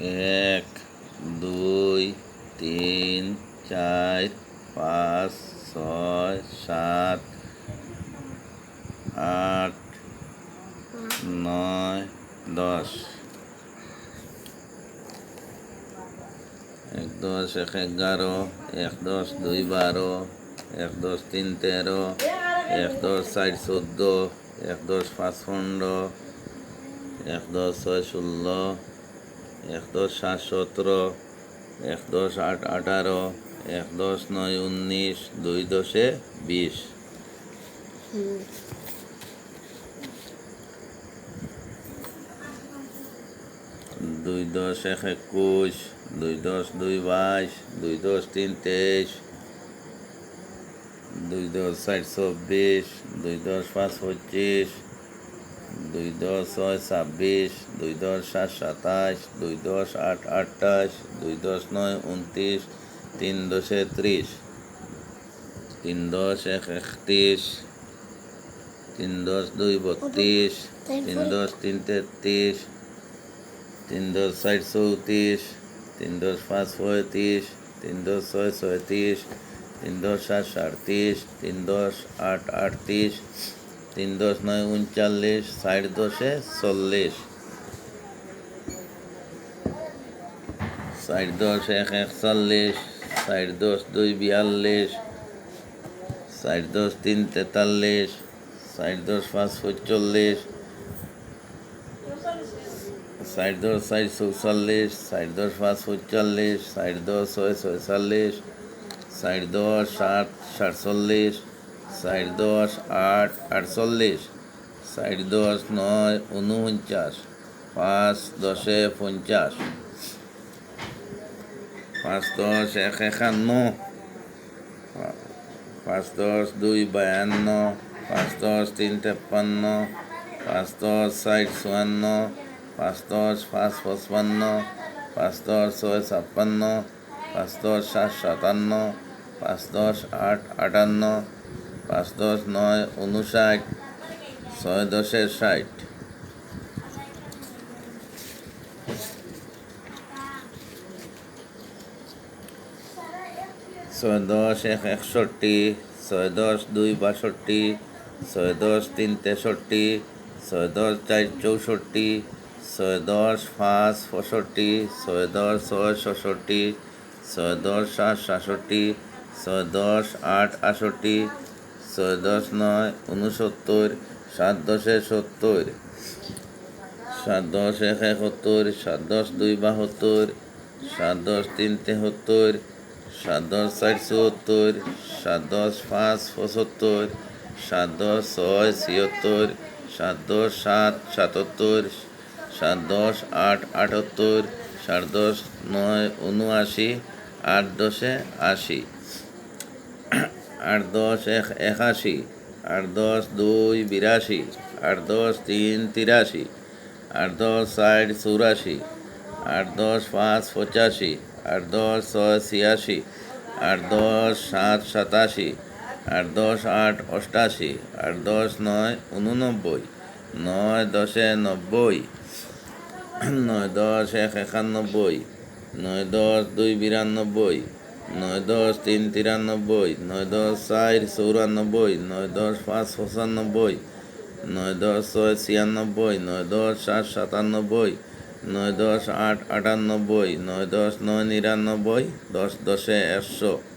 এক, দুই, তিন, চার, পাঁচ, ছয়, সাত, আট, নয়, 10। 1 10 1 11, 1 10 2 12, 1 10 3 13, 1 10 4 14, 1 10 5 15, 1 10 6 16, 1 10 7 17, 1 10 8 18, 1 10 9 19, 2 10 20। 2 10 1 21, 2 10 2 22, 2 10 3 23, 2 10 4 24, 2 10 5 25, 2 10 6 26, 2 10 7 27, 2 10 8 28, 2 10 9 29, 3 10 30, 3 10 1 31, 3 10 2 32, 3 10 3 33, 3 10 4 34, 3 10 5 35, 3 10 6 36, 3 10 7 37, 3 10 8 38, 3 10 9 39, 60 10 40, 60 10 1 41, 60 10 2 42, 60 10 3 43, 60 10 5 45, 60 10 4 46, 60 10 5 45, 60 10 6 46, 60 10 7 47, 60 10 8 48, 60 10 9 49, 5 10 50, 5 10 1 51, 5 10 2 52, 5 10 3 53, 5 10 4 54, 5 10 5 55, 5 10 6 56, 5 10 7 57, 5 10 8 58, 5 10 9 59, 6 10 60, 6 10 1 61, 6 10 2 62, 6 10 3 63, 6 10 4 64, 6 10 5 65, 6 10 6 66, 6 10 7 67, 6 10 8 68, 6 10 9 69, 7 10 70, 7 10 1 71, 7 10 2 72, 7 10 3 73, 7 10 4 74, 7 10 5 75, 7 10 6 76, 7 10 7 77, 7 10 8 78, 7 10 9 79, 8 10 80, 8 10 1 81, 8 10 2 82, 8 10 3 83, 8 10 4 84, 8 10 5 85, 8 10 6 86, 8 10 7 87, 8 10 8 88, 8 10 9 89, 9 10 90, 9 10 1 91, 9 10 2 92, 9 10 3 93, 9 10 4 94, 9 10 5 95, 9 10 6 96, 9 10 7 97, 9 10 8 98, 9 10 9 99, 10 10 100।